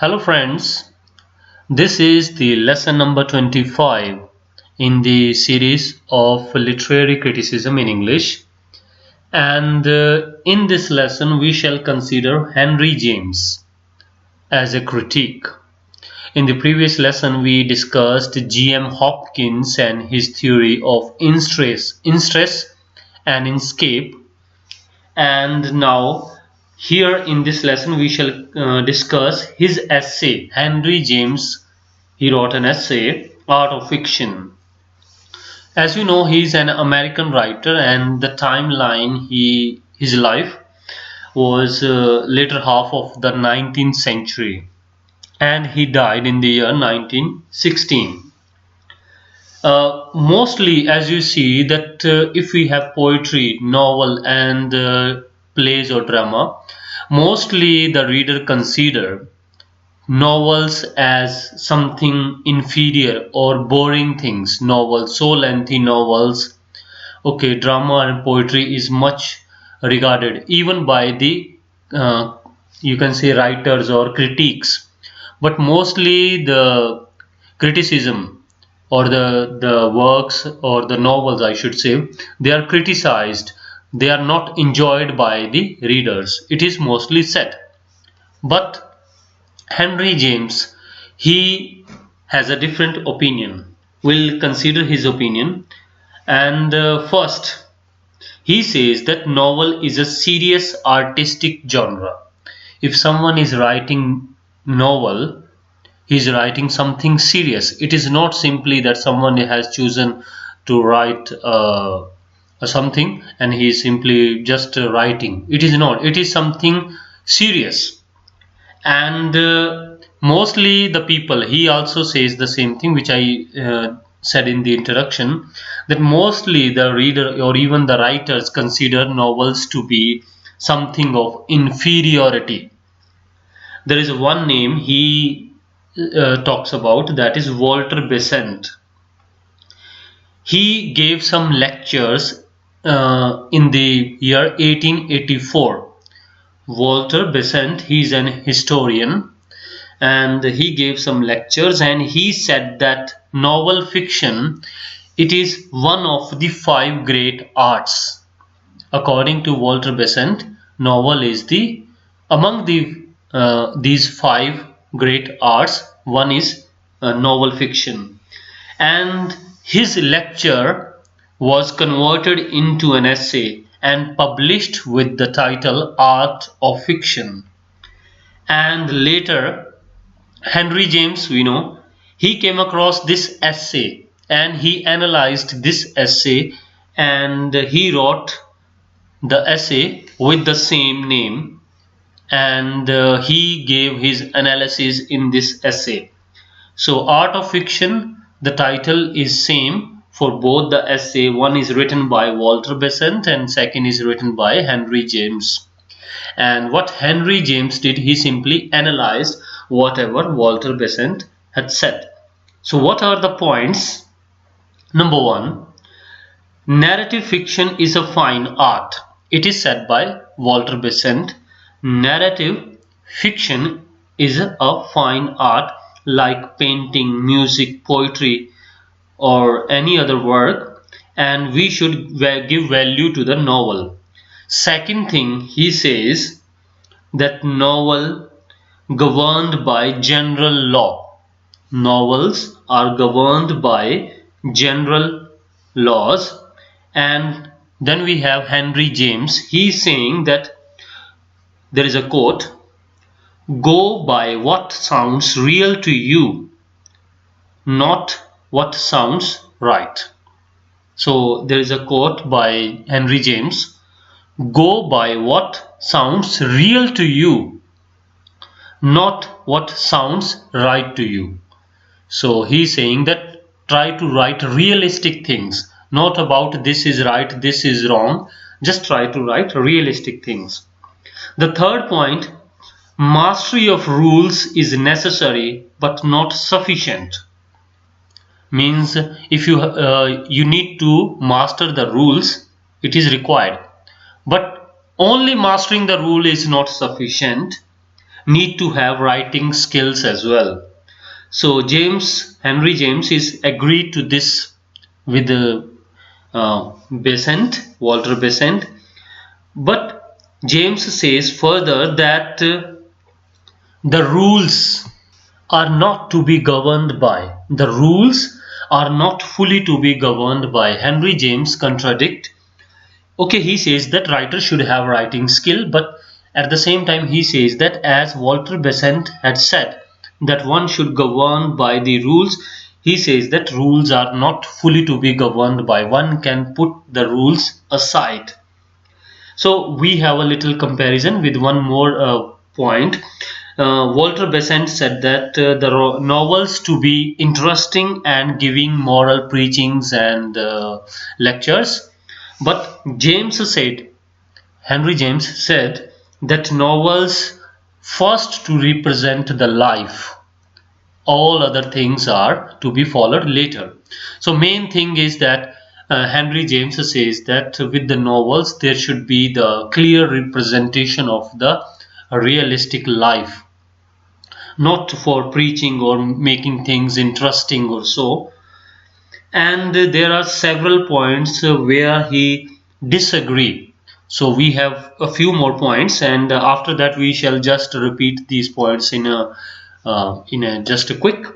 Hello friends, this is the lesson number 25 in the series of literary criticism in English, and in this lesson we shall consider Henry James as a critique. In the previous lesson we discussed G.M. Hopkins and his theory of in-stress and in-scape, and now here in this lesson we shall discuss his essay. Henry James, he wrote an essay, Art of Fiction. As you know, he is an American writer, and the timeline his life was later half of the 19th century, and he died in the year 1916. Mostly, as you see, that if we have poetry, novel, and plays or drama, mostly the reader consider novels as something inferior or boring things. Novels, so lengthy novels. Okay, drama and poetry is much regarded even by the you can say writers or critiques, but mostly the criticism or the works or the novels, I should say, they are criticized. They are not enjoyed by the readers. It is mostly said. But Henry James, he has a different opinion. We'll consider his opinion. And first, he says that novel is a serious artistic genre. If someone is writing novel, he is writing something serious. It is not simply that someone has chosen to write something and he is simply just writing. It is not. It is something serious. And mostly the people, he also says the same thing which I said in the introduction, that mostly the reader or even the writers consider novels to be something of inferiority. There is one name he talks about, that is Walter Besant. He gave some lectures in the year 1884. Walter Besant, he is an historian, and he gave some lectures and he said that novel fiction, it is one of the 5 great arts. According to Walter Besant, novel is the among the these 5 great arts, one is novel fiction. And his lecture was converted into an essay and published with the title Art of Fiction. And later Henry James, we know, he came across this essay and he analyzed this essay and he wrote the essay with the same name, and he gave his analysis in this essay. So Art of Fiction, the title is same for both the essay. One is written by Walter Besant and second is written by Henry James. And what Henry James did, he simply analyzed whatever Walter Besant had said. So what are the points? Number 1, narrative fiction is a fine art. It is said by Walter Besant, narrative fiction is a fine art like painting, music, poetry or any other work, and we should give value to the novel. Second thing, he says that novel governed by general law. Novels are governed by general laws. And then we have Henry James. He is saying that there is a quote, go by what sounds real to you, not what sounds right. So there is a quote by Henry James, go by what sounds real to you, not what sounds right to you. So he is saying that try to write realistic things, not about this is right, this is wrong. Just try to write realistic things. The third point, mastery of rules is necessary but not sufficient. Means if you need to master the rules, it is required, but only mastering the rule is not sufficient. need to have writing skills as well. So Henry James is agreed to this with Walter Besant, but James says further that the rules are not to be governed by. The rules are not fully to be governed by. Henry James contradict. Okay, he says that writers should have writing skill, but at the same time he says that as Walter Besant had said that one should govern by the rules, he says that rules are not fully to be governed by. One can put the rules aside. So we have a little comparison with one more point. Walter Besant said that the novels to be interesting and giving moral preachings and lectures, but Henry James said that novels first to represent the life. All other things are to be followed later. So main thing is that Henry James says that with the novels there should be the clear representation of the realistic life, not for preaching or making things interesting or so. And there are several points where he disagree. So we have a few more points, and after that we shall just repeat these points in a just a quick.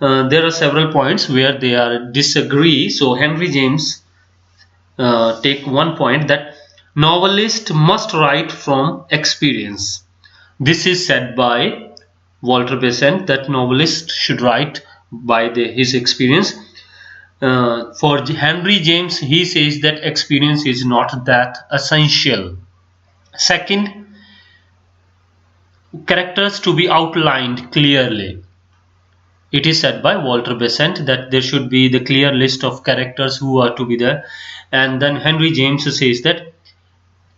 There are several points where they are disagree. So Henry James take one point that novelist must write from experience. This is said by Walter Besant that novelist should write by his experience. For Henry James, he says that experience is not that essential. Second, characters to be outlined clearly. It is said by Walter Besant that there should be the clear list of characters who are to be there. And then Henry James says that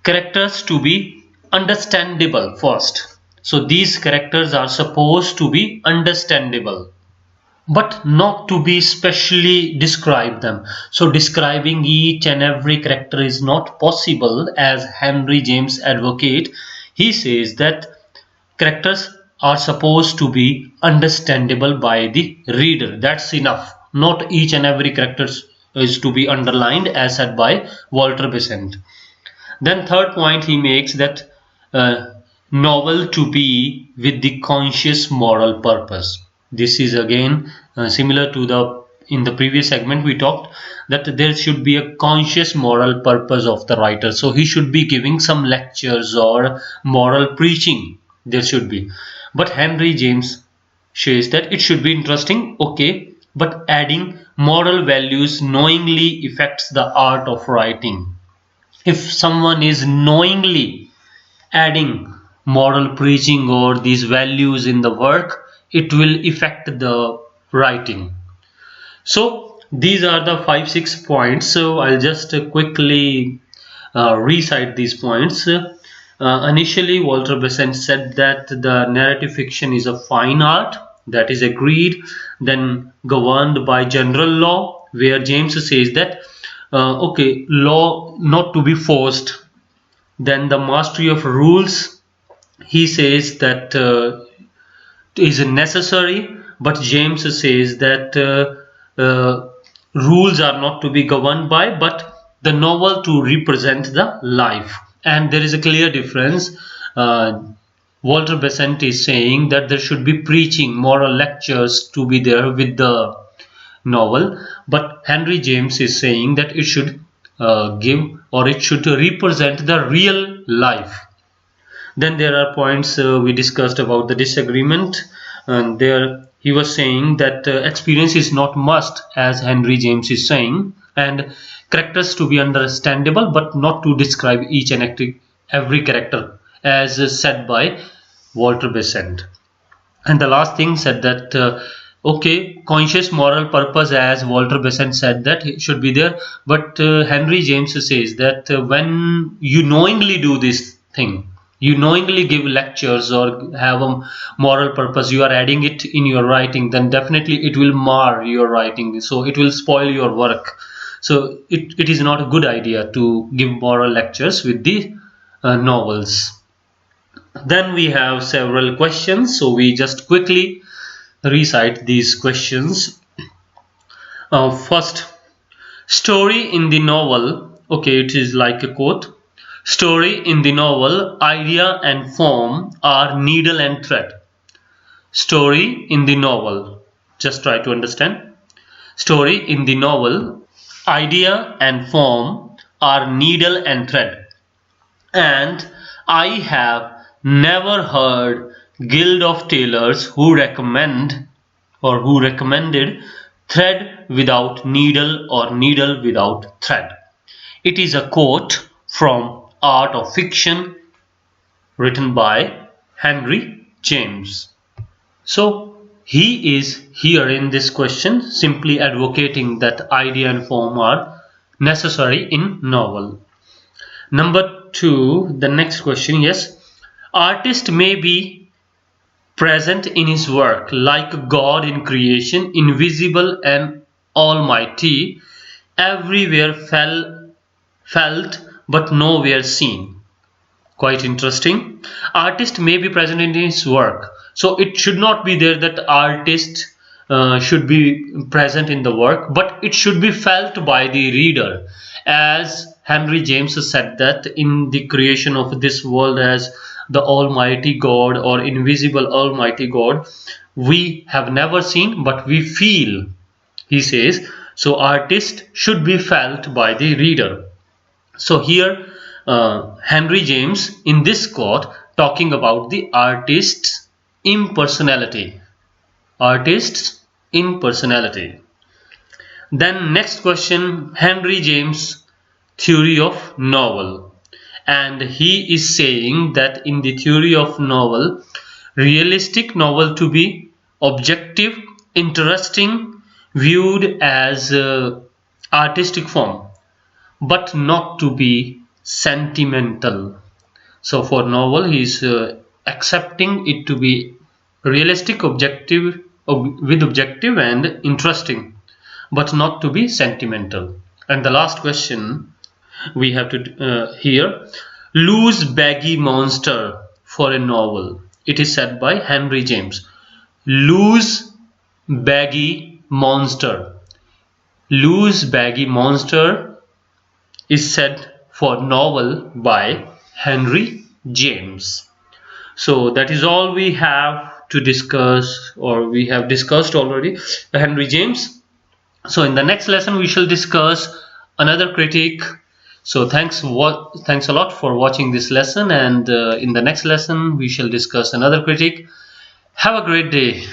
characters to be understandable first. So these characters are supposed to be understandable, but not to be specially describe them. So describing each and every character is not possible, as Henry James advocate. He says that characters are supposed to be understandable by the reader. That's enough. Not each and every character is to be underlined, as said by Walter Besant. Then third point he makes that novel to be with the conscious moral purpose. This is again similar to in the previous segment we talked that there should be a conscious moral purpose of the writer. So he should be giving some lectures or moral preaching. There should be. But Henry James says that it should be interesting, okay, but adding moral values knowingly affects the art of writing. If someone is knowingly adding moral preaching or these values in the work, it will affect the writing. So these are the 5-6 points. So I'll just quickly recite these points. Initially Walter Besant said that the narrative fiction is a fine art, that is agreed, then governed by general law, where James says that okay, law not to be forced. Then the mastery of rules, he says that is necessary, but James says that rules are not to be governed by, but the novel to represent the life. And there is a clear difference. Walter Besant is saying that there should be preaching, moral lectures to be there with the novel, but Henry James is saying that it should it should represent the real life. Then there are points we discussed about the disagreement, and there he was saying that experience is not must, as Henry James is saying, and characters to be understandable but not to describe each and every character, as said by Walter Besant. And the last thing said that okay, conscious moral purpose, as Walter Besant said that it should be there, but Henry James says that when you knowingly do this thing, you knowingly give lectures or have a moral purpose, you are adding it in your writing, then definitely it will mar your writing, so it will spoil your work. So it is not a good idea to give moral lectures with the novels. Then we have several questions, so we just quickly recite these questions. First, story in the novel. Okay, it is like a quote. Story in the novel, idea and form are needle and thread. Story in the novel. Just try to understand. Story in the novel, idea and form are needle and thread. And I have never heard Guild of Tailors who recommend or who recommended thread without needle or needle without thread. It is a quote from Art of Fiction written by Henry James. So he is here in this question simply advocating that idea and form are necessary in novel. Number 2, the next question, yes, artist may be present in his work like God in creation, invisible and almighty, everywhere felt but nowhere seen. Quite interesting. Artist may be present in his work, so it should not be there that artist should be present in the work, but it should be felt by the reader, as Henry James said that in the creation of this world as the almighty God or invisible almighty God, we have never seen but we feel, he says. So artist should be felt by the reader. So here Henry James in this quote talking about the artist's impersonality. Artist's impersonality. Then next question, Henry James theory of novel. And he is saying that in the theory of novel, realistic novel to be objective, interesting, viewed as artistic form, but not to be sentimental. So for novel he is accepting it to be realistic, objective, with objective and interesting, but not to be sentimental. And the last question we have to here, loose baggy monster for a novel. It is said by Henry James. Loose baggy monster. Loose baggy monster is said for novel by Henry James. So that is all we have to discuss, or we have discussed already Henry James. So in the next lesson we shall discuss another critic. So thanks a lot for watching this lesson, and in the next lesson we shall discuss another critic. Have a great day.